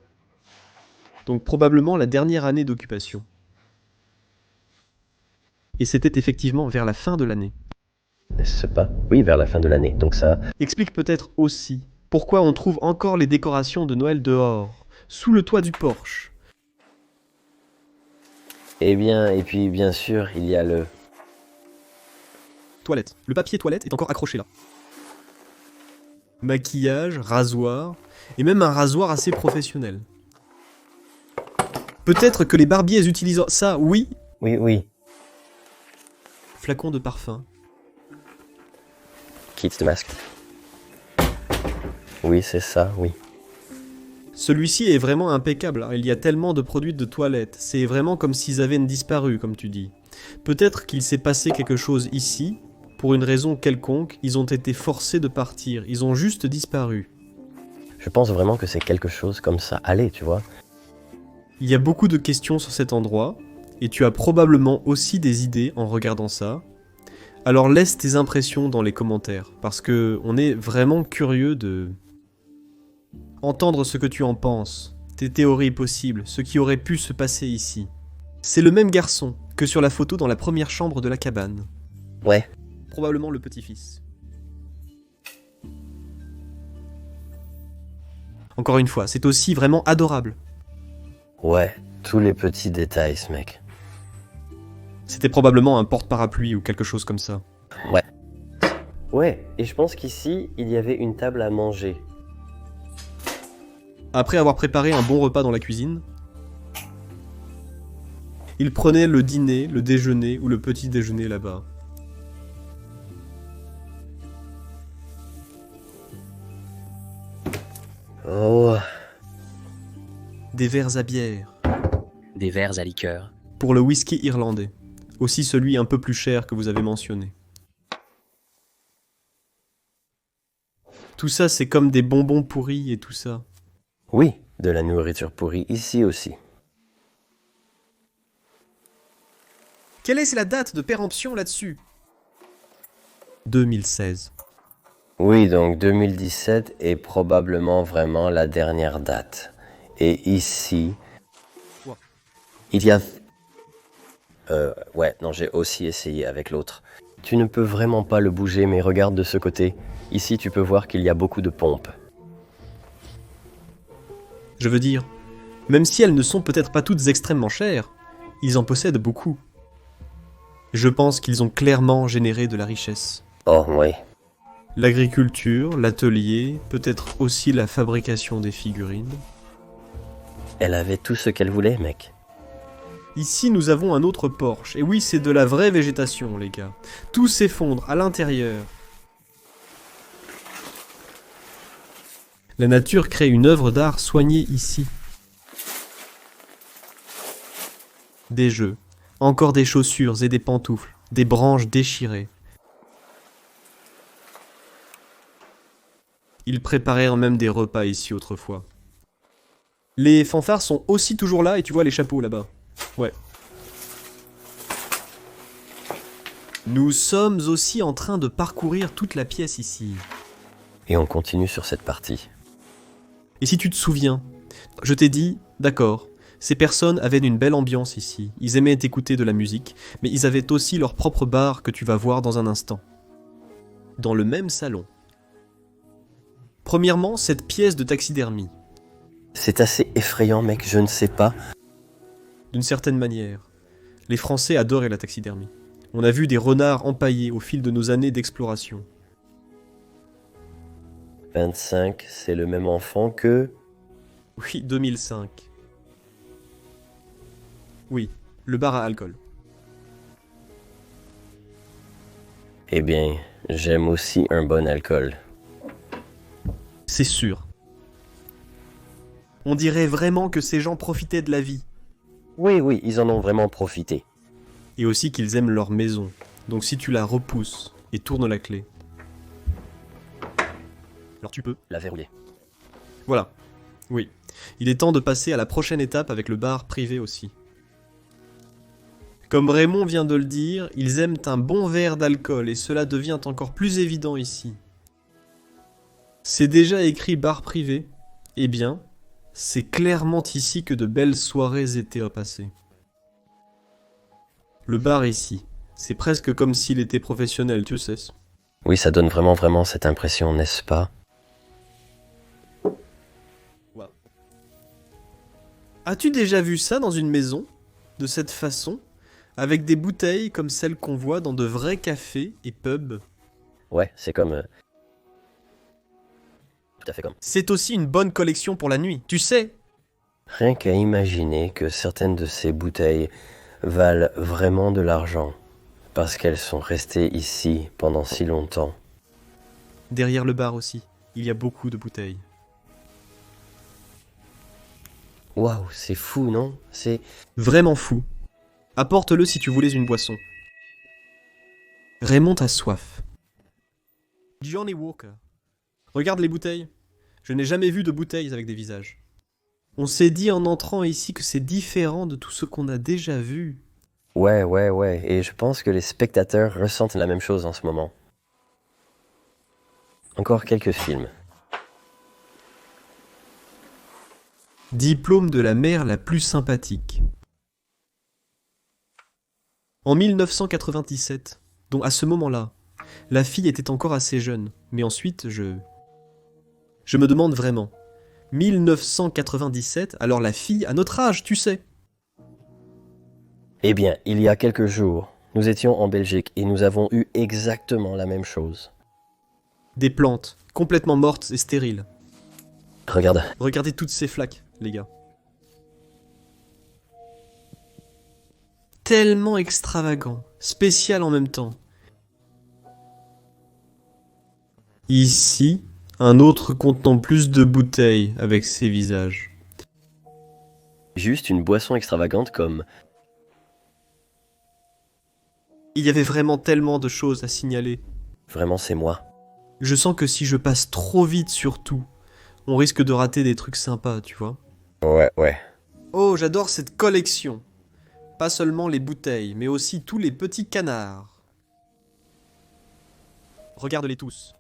Donc probablement la dernière année d'occupation. Et c'était effectivement vers la fin de l'année. N'est-ce pas? Oui, vers la fin de l'année. Donc ça, Explique peut-être aussi pourquoi on trouve encore les décorations de Noël dehors, sous le toit du porche. eh bien, et puis bien sûr, il y a le... Toilette. Le papier toilette est encore accroché là. Maquillage, rasoir, et même un rasoir assez professionnel. Peut-être que les barbiers utilisent ça, oui. Oui, oui. Flacon de parfum. Quitte de masque. Oui, c'est ça, oui. Celui-ci est vraiment impeccable, il y a tellement de produits de toilette, c'est vraiment comme s'ils avaient disparu, comme tu dis. Peut-être qu'il s'est passé quelque chose ici, pour une raison quelconque, ils ont été forcés de partir, ils ont juste disparu. Je pense vraiment que c'est quelque chose comme ça. Allez, tu vois. Il y a beaucoup de questions sur cet endroit, et tu as probablement aussi des idées en regardant ça. Alors laisse tes impressions dans les commentaires, parce que on est vraiment curieux de entendre ce que tu en penses, tes théories possibles, ce qui aurait pu se passer ici. C'est le même garçon que sur la photo dans la première chambre de la cabane. Ouais. Probablement le petit-fils. Encore une fois, c'est aussi vraiment adorable. Ouais, tous les petits détails, ce mec. C'était probablement un porte-parapluie ou quelque chose comme ça. Ouais. Ouais, et je pense qu'ici, il y avait une table à manger. Après avoir préparé un bon repas dans la cuisine, il prenait le dîner, le déjeuner ou le petit déjeuner là-bas. Oh, Des verres à bière, Des verres à liqueur. pour le whisky irlandais, aussi celui un peu plus cher que vous avez mentionné. Tout ça, c'est comme des bonbons pourris et tout ça. oui, de la nourriture pourrie ici aussi. Quelle est la date de péremption là-dessus? 2016. Oui, donc 2017 est probablement vraiment la dernière date. Et ici, Wow. il y a... ouais, non, j'ai aussi essayé avec l'autre. Tu ne peux vraiment pas le bouger, mais regarde de ce côté. Ici, tu peux voir qu'il y a beaucoup de pompes. Je veux dire, même si elles ne sont peut-être pas toutes extrêmement chères, ils en possèdent beaucoup. Je pense qu'ils ont clairement généré de la richesse. Oh, oui. L'agriculture, l'atelier, peut-être aussi la fabrication des figurines. Elle avait tout ce qu'elle voulait, mec. Ici, nous avons un autre porche. Et oui, c'est de la vraie végétation, les gars. Tout s'effondre à l'intérieur. La nature crée une œuvre d'art soignée ici. Des jeux, encore des chaussures et des pantoufles, des branches déchirées. Ils préparèrent même des repas ici autrefois. Les fanfares sont aussi toujours là et tu vois les chapeaux là-bas. Ouais. Nous sommes aussi en train de parcourir toute la pièce ici. Et on continue sur cette partie. Et si tu te souviens, je t'ai dit, d'accord, ces personnes avaient une belle ambiance ici. Ils aimaient écouter de la musique, mais ils avaient aussi leur propre bar que tu vas voir dans un instant. Dans le même salon. Premièrement, cette pièce de taxidermie. C'est assez effrayant, mec, je ne sais pas. D'une certaine manière. Les Français adoraient la taxidermie. On a vu des renards empaillés au fil de nos années d'exploration. 25, c'est le même enfant que... Oui, 2005. Oui, le bar à alcool. Eh bien, j'aime aussi un bon alcool. C'est sûr. On dirait vraiment que ces gens profitaient de la vie. Oui, oui, ils en ont vraiment profité. Et aussi qu'ils aiment leur maison. Donc si tu la repousses et tournes la clé, alors tu peux. La verrouiller. Voilà. Oui. Il est temps de passer à la prochaine étape avec le bar privé aussi. Comme Raymond vient de le dire, ils aiment un bon verre d'alcool et cela devient encore plus évident ici. C'est déjà écrit bar privé. Eh bien, c'est clairement ici que de belles soirées étaient passées. Le bar ici, c'est presque comme s'il était professionnel, tu sais. Oui, ça donne vraiment cette impression, n'est-ce pas? As-tu déjà vu ça dans une maison, de cette façon, avec des bouteilles comme celles qu'on voit dans de vrais cafés et pubs? Ouais, c'est comme... Tout à fait comme. C'est aussi une bonne collection pour la nuit, tu sais. Rien qu'à imaginer que certaines de ces bouteilles valent vraiment de l'argent, parce qu'elles sont restées ici pendant si longtemps. Derrière le bar aussi, il y a beaucoup de bouteilles. Waouh, c'est fou, non? C'est... Vraiment fou. Apporte-le si tu voulais une boisson. Raymond a soif. Johnny Walker. Regarde les bouteilles. Je n'ai jamais vu de bouteilles avec des visages. On s'est dit en entrant ici que c'est différent de tout ce qu'on a déjà vu. Ouais, et je pense que les spectateurs ressentent la même chose en ce moment. Encore quelques films. Diplôme de la mère la plus sympathique. En 1997, donc à ce moment-là, la fille était encore assez jeune, mais ensuite je me demande vraiment. 1997, alors la fille a notre âge, tu sais. Eh bien, il y a quelques jours, nous étions en Belgique et nous avons eu exactement la même chose. Des plantes, complètement mortes et stériles. Regarde. Regardez toutes ces flaques, les gars. Tellement extravagant, spécial en même temps. Ici, un autre contenant plus de bouteilles avec ses visages. Juste une boisson extravagante comme... Il y avait vraiment tellement de choses à signaler. Vraiment, c'est moi. Je sens que si je passe trop vite sur tout, on risque de rater des trucs sympas, tu vois. Ouais. Oh, j'adore cette collection. Pas seulement les bouteilles, mais aussi tous les petits canards. Regarde-les tous.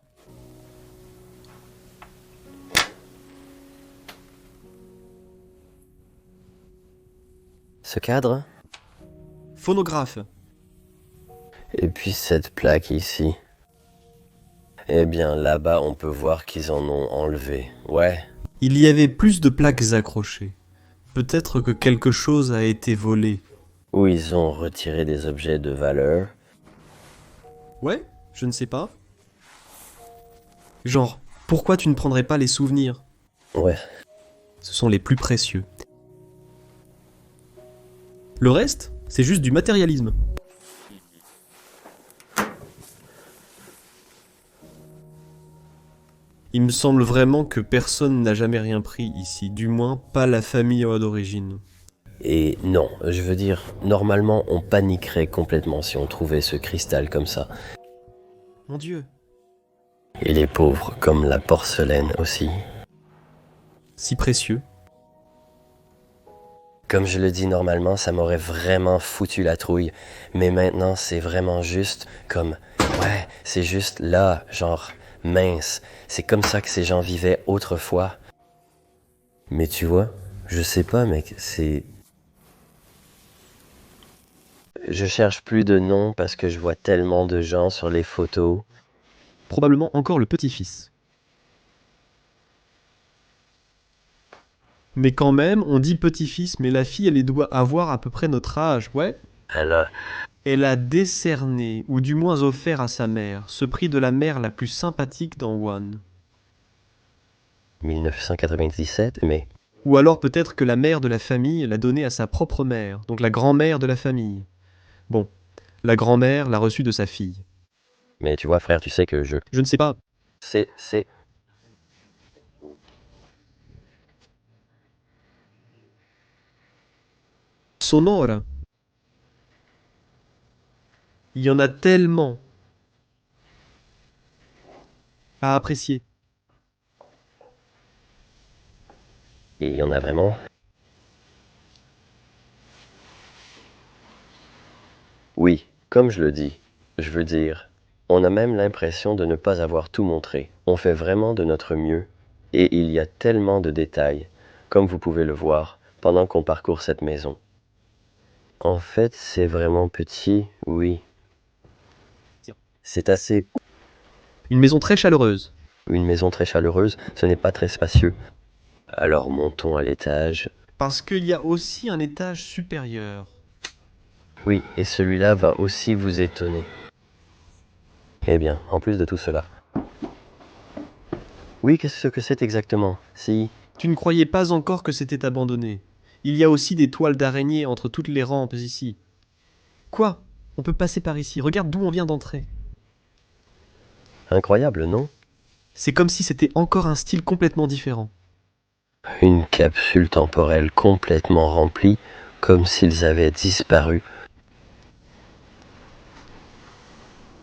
Ce cadre? Phonographe. Et puis cette plaque ici. Eh bien, là-bas, on peut voir qu'ils en ont enlevé. Ouais. Il y avait plus de plaques accrochées. Peut-être que quelque chose a été volé. Où ils ont retiré des objets de valeur. Ouais, je ne sais pas. Genre, pourquoi tu ne prendrais pas les souvenirs? Ouais. Ce sont les plus précieux. Le reste, c'est juste du matérialisme. Il me semble vraiment que personne n'a jamais rien pris ici, du moins pas la famille d'origine. Et non, je veux dire, normalement, on paniquerait complètement si on trouvait ce cristal comme ça. Mon Dieu, Et les pauvres, comme la porcelaine aussi. si précieux. Comme je le dis normalement, ça m'aurait vraiment foutu la trouille. Mais maintenant, c'est vraiment juste comme... Ouais, c'est juste là, genre mince. C'est comme ça que ces gens vivaient autrefois. Mais tu vois, je sais pas, mec, c'est... Je cherche plus de noms parce que je vois tellement de gens sur les photos. Probablement encore le petit-fils. Mais quand même, on dit petit-fils, mais la fille, elle doit avoir à peu près notre âge, ouais. Elle a décerné, ou du moins offert à sa mère, ce prix de la mère la plus sympathique dans One. 1997, mais... Ou alors peut-être que la mère de la famille l'a donné à sa propre mère, donc la grand-mère de la famille. Bon, la grand-mère l'a reçu de sa fille. Mais tu vois, frère, tu sais que je... Je ne sais pas. C'est... Sonora. Il y en a tellement à apprécier. Et il y en a vraiment. Oui, comme je le dis, je veux dire, on a même l'impression de ne pas avoir tout montré. On fait vraiment de notre mieux, et il y a tellement de détails, comme vous pouvez le voir, pendant qu'on parcourt cette maison. En fait, c'est vraiment petit, oui. C'est assez... Une maison très chaleureuse. Une maison très chaleureuse, ce n'est pas très spacieux. Alors montons à l'étage. Parce qu'il y a aussi un étage supérieur. Oui, et celui-là va aussi vous étonner. Eh bien, en plus de tout cela. Oui, qu'est-ce que c'est exactement? Si... Tu ne croyais pas encore que c'était abandonné. Il y a aussi des toiles d'araignée entre toutes les rampes ici. Quoi? On peut passer par ici. Regarde d'où on vient d'entrer. Incroyable, non? C'est comme si c'était encore un style complètement différent. Une capsule temporelle complètement remplie, comme s'ils avaient disparu.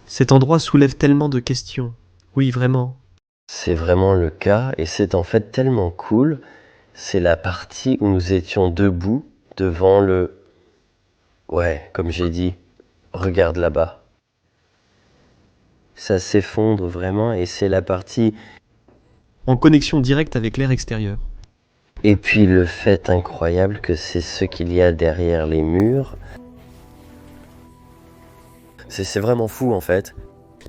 Cet endroit soulève tellement de questions. Oui, vraiment. C'est vraiment le cas, et c'est en fait tellement cool. C'est la partie où nous étions debout devant le... Ouais, comme j'ai dit, regarde là-bas. Ça s'effondre vraiment, et c'est la partie... En connexion directe avec l'air extérieur. Et puis le fait incroyable que c'est ce qu'il y a derrière les murs. C'est vraiment fou en fait.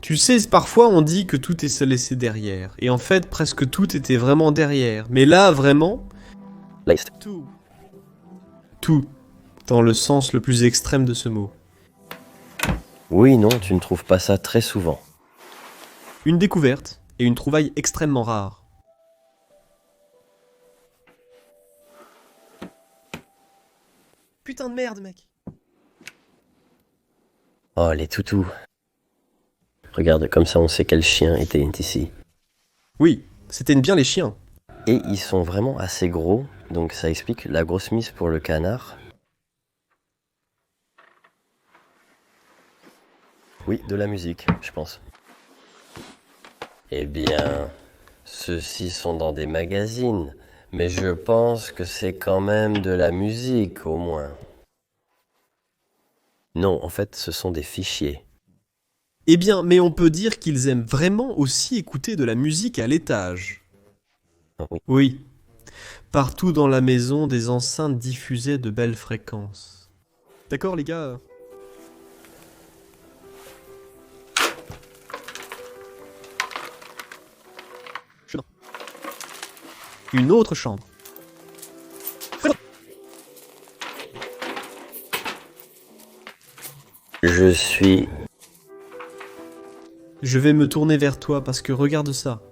Tu sais, parfois on dit que tout est se laissé derrière. Et en fait, presque tout était vraiment derrière. Mais là, vraiment, Laced. tout. Tout. Dans le sens le plus extrême de ce mot. Oui, non, tu ne trouves pas ça très souvent. Une découverte et une trouvaille extrêmement rare. Putain de merde, mec. Oh, les toutous. Regarde, comme ça on sait quel chien était ici. Oui, c'était bien les chiens. Et ils sont vraiment assez gros, donc ça explique la grosse mise pour le canard. Oui, de la musique, je pense. Eh bien, ceux-ci sont dans des magazines, mais je pense que c'est quand même de la musique, au moins. Non, en fait, ce sont des fichiers. Eh bien, mais on peut dire qu'ils aiment vraiment aussi écouter de la musique à l'étage. Ah oui. Oui. Partout dans la maison, des enceintes diffusaient de belles fréquences. D'accord, les gars? Une autre chambre. Je suis... Je vais me tourner vers toi parce que regarde ça.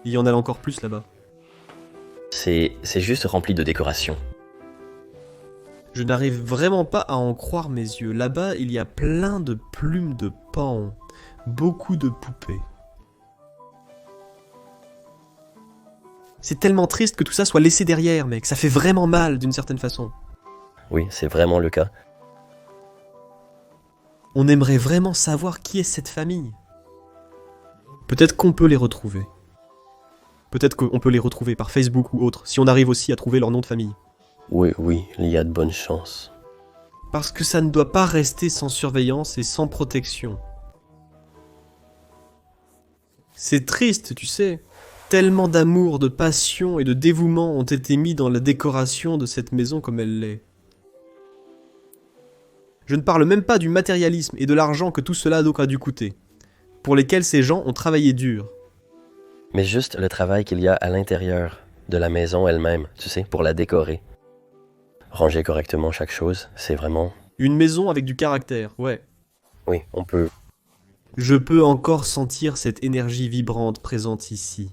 Il y en a encore plus là-bas. C'est juste rempli de décorations. Je n'arrive vraiment pas à en croire mes yeux. Là-bas, il y a plein de plumes de paon. Beaucoup de poupées. C'est tellement triste que tout ça soit laissé derrière, mec. Ça fait vraiment mal d'une certaine façon. Oui, c'est vraiment le cas. On aimerait vraiment savoir qui est cette famille. Peut-être qu'on peut les retrouver. Peut-être qu'on peut les retrouver par Facebook ou autre, si on arrive aussi à trouver leur nom de famille. Oui, oui, il y a de bonnes chances. Parce que ça ne doit pas rester sans surveillance et sans protection. C'est triste, tu sais. Tellement d'amour, de passion et de dévouement ont été mis dans la décoration de cette maison comme elle l'est. Je ne parle même pas du matérialisme et de l'argent que tout cela a dû coûter, pour lesquels ces gens ont travaillé dur. Mais juste le travail qu'il y a à l'intérieur de la maison elle-même, tu sais, pour la décorer. Ranger correctement chaque chose, c'est vraiment... Une maison avec du caractère, ouais. Oui, on peut... Je peux encore sentir cette énergie vibrante présente ici.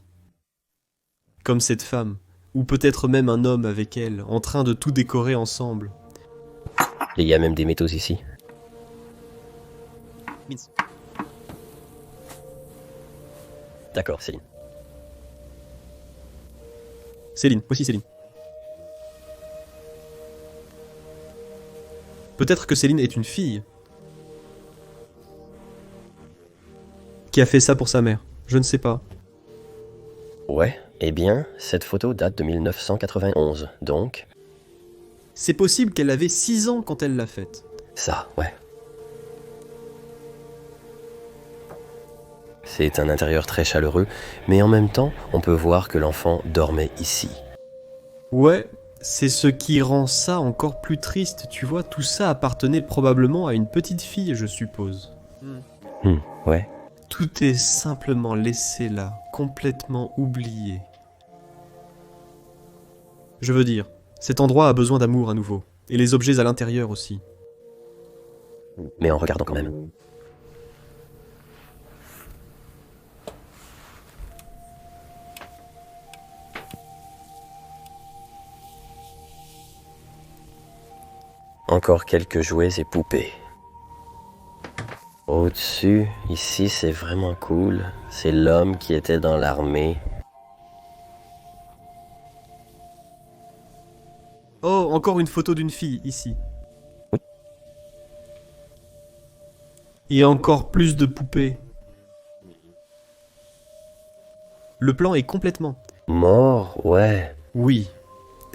Comme cette femme, ou peut-être même un homme avec elle, en train de tout décorer ensemble. Il y a même des métaux ici. Mince. D'accord, Céline. Céline, voici Céline. Peut-être que Céline est une fille, Qui a fait ça pour sa mère? Je ne sais pas. Ouais, eh bien, cette photo date de 1991, donc... C'est possible qu'elle avait 6 ans quand elle l'a faite. Ça, ouais. C'est un intérieur très chaleureux, mais en même temps, on peut voir que l'enfant dormait ici. Ouais, c'est ce qui rend ça encore plus triste, tu vois, tout ça appartenait probablement à une petite fille, je suppose. Ouais. Tout est simplement laissé là, complètement oublié. Je veux dire, cet endroit a besoin d'amour à nouveau, et les objets à l'intérieur aussi. Mais en regardant quand même. Encore quelques jouets et poupées. Au-dessus, ici c'est vraiment cool. C'est l'homme qui était dans l'armée. Oh, encore une photo d'une fille, ici. Et encore plus de poupées. Le plan est complètement... Mort, ouais. Oui,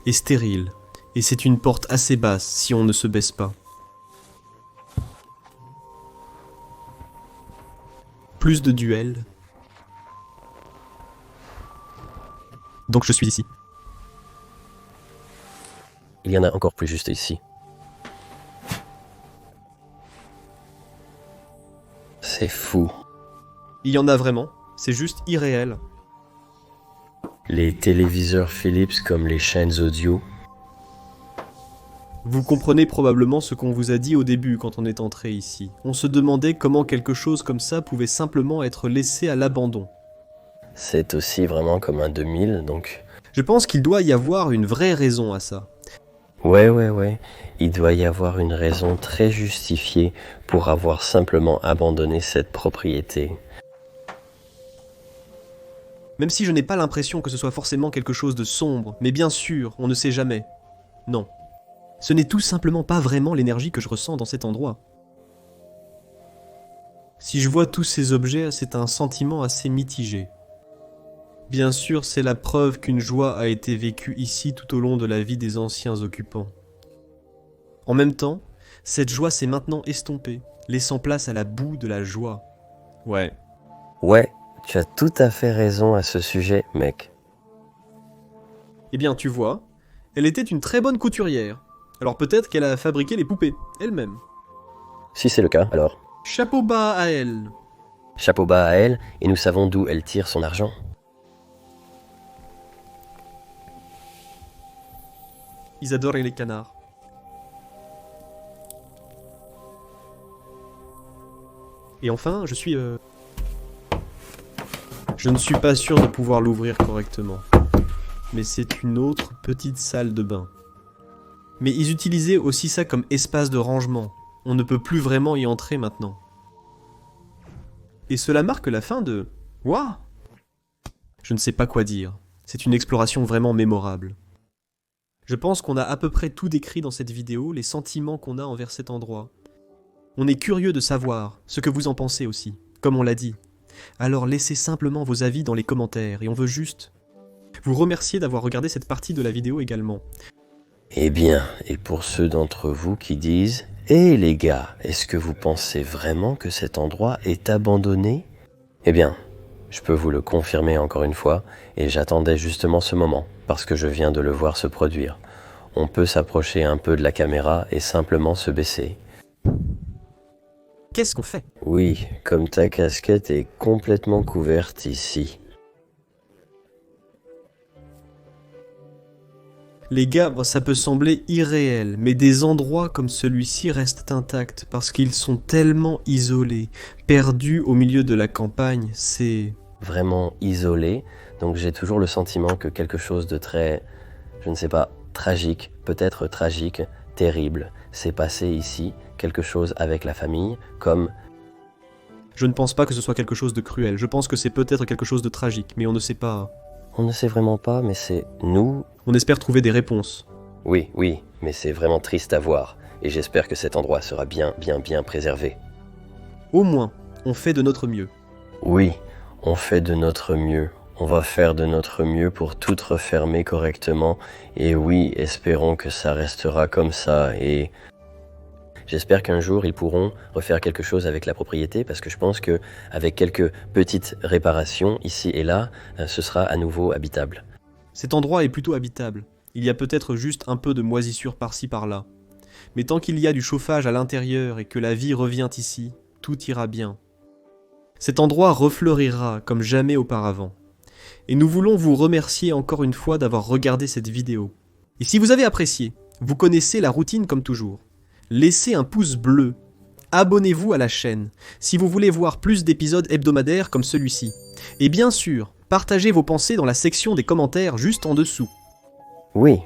et stérile. Et c'est une porte assez basse si on ne se baisse pas. Plus de duels. Donc je suis ici. Il y en a encore plus juste ici. C'est fou. Il y en a vraiment, c'est juste irréel. Les téléviseurs Philips comme les chaînes audio. Vous comprenez probablement ce qu'on vous a dit au début quand on est entré ici. On se demandait comment quelque chose comme ça pouvait simplement être laissé à l'abandon. C'est aussi vraiment comme un 2000, donc... Je pense qu'il doit y avoir une vraie raison à ça. Ouais. Il doit y avoir une raison très justifiée pour avoir simplement abandonné cette propriété. Même si je n'ai pas l'impression que ce soit forcément quelque chose de sombre, mais bien sûr, on ne sait jamais. Non. Ce n'est tout simplement pas vraiment l'énergie que je ressens dans cet endroit. Si je vois tous ces objets, c'est un sentiment assez mitigé. Bien sûr, c'est la preuve qu'une joie a été vécue ici tout au long de la vie des anciens occupants. En même temps, cette joie s'est maintenant estompée, laissant place à la boue de la joie. Ouais. Ouais, tu as tout à fait raison à ce sujet, mec. Eh bien, tu vois, elle était une très bonne couturière. Alors peut-être qu'elle a fabriqué les poupées, elle-même. Si c'est le cas, alors... Chapeau bas à elle. Chapeau bas à elle, et nous savons d'où elle tire son argent. Ils adorent les canards. Et enfin, je ne suis pas sûr de pouvoir l'ouvrir correctement. Mais c'est une autre petite salle de bain. Mais ils utilisaient aussi ça comme espace de rangement. On ne peut plus vraiment y entrer maintenant. Et cela marque la fin de... Waouh! Je ne sais pas quoi dire. C'est une exploration vraiment mémorable. Je pense qu'on a à peu près tout décrit dans cette vidéo, les sentiments qu'on a envers cet endroit. On est curieux de savoir ce que vous en pensez aussi, comme on l'a dit. Alors laissez simplement vos avis dans les commentaires, et on veut juste vous remercier d'avoir regardé cette partie de la vidéo également. Eh bien, et pour ceux d'entre vous qui disent « Eh les gars, est-ce que vous pensez vraiment que cet endroit est abandonné ?» Eh bien, je peux vous le confirmer encore une fois, et j'attendais justement ce moment, parce que je viens de le voir se produire. On peut s'approcher un peu de la caméra et simplement se baisser. Qu'est-ce qu'on fait? Oui, comme ta casquette est complètement couverte ici. Les gars, ça peut sembler irréel, mais des endroits comme celui-ci restent intacts parce qu'ils sont tellement isolés, perdus au milieu de la campagne, c'est... Vraiment isolé, donc j'ai toujours le sentiment que quelque chose de très, je ne sais pas, tragique, peut-être tragique, terrible, s'est passé ici, quelque chose avec la famille, comme... Je ne pense pas que ce soit quelque chose de cruel, je pense que c'est peut-être quelque chose de tragique, mais on ne sait pas... On ne sait vraiment pas, mais c'est nous... On espère trouver des réponses. Oui, mais c'est vraiment triste à voir, et j'espère que cet endroit sera bien préservé. Au moins, on fait de notre mieux. Oui, on fait de notre mieux. On va faire de notre mieux pour tout refermer correctement. Et oui, espérons que ça restera comme ça. Et j'espère qu'un jour, ils pourront refaire quelque chose avec la propriété parce que je pense que avec quelques petites réparations ici et là, ce sera à nouveau habitable. Cet endroit est plutôt habitable. Il y a peut-être juste un peu de moisissure par-ci par-là. Mais tant qu'il y a du chauffage à l'intérieur et que la vie revient ici, tout ira bien. Cet endroit refleurira comme jamais auparavant. Et nous voulons vous remercier encore une fois d'avoir regardé cette vidéo. Et si vous avez apprécié, vous connaissez la routine comme toujours. Laissez un pouce bleu. Abonnez-vous à la chaîne si vous voulez voir plus d'épisodes hebdomadaires comme celui-ci. Et bien sûr, partagez vos pensées dans la section des commentaires juste en dessous. Oui.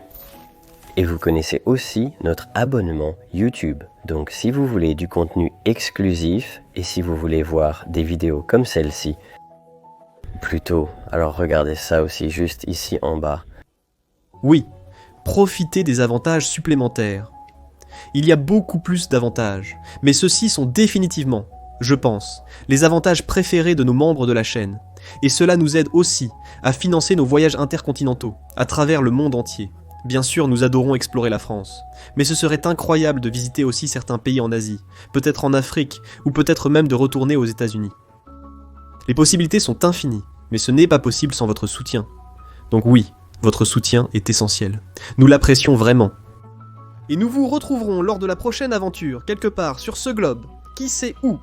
Et vous connaissez aussi notre abonnement YouTube. Donc si vous voulez du contenu exclusif et si vous voulez voir des vidéos comme celle-ci, plutôt, alors regardez ça aussi juste ici en bas. Oui, profitez des avantages supplémentaires. Il y a beaucoup plus d'avantages, mais ceux-ci sont définitivement, je pense, les avantages préférés de nos membres de la chaîne. Et cela nous aide aussi à financer nos voyages intercontinentaux à travers le monde entier. Bien sûr, nous adorons explorer la France, mais ce serait incroyable de visiter aussi certains pays en Asie, peut-être en Afrique, ou peut-être même de retourner aux États-Unis. Les possibilités sont infinies, mais ce n'est pas possible sans votre soutien. Donc oui, votre soutien est essentiel. Nous l'apprécions vraiment. Et nous vous retrouverons lors de la prochaine aventure, quelque part sur ce globe, qui sait où.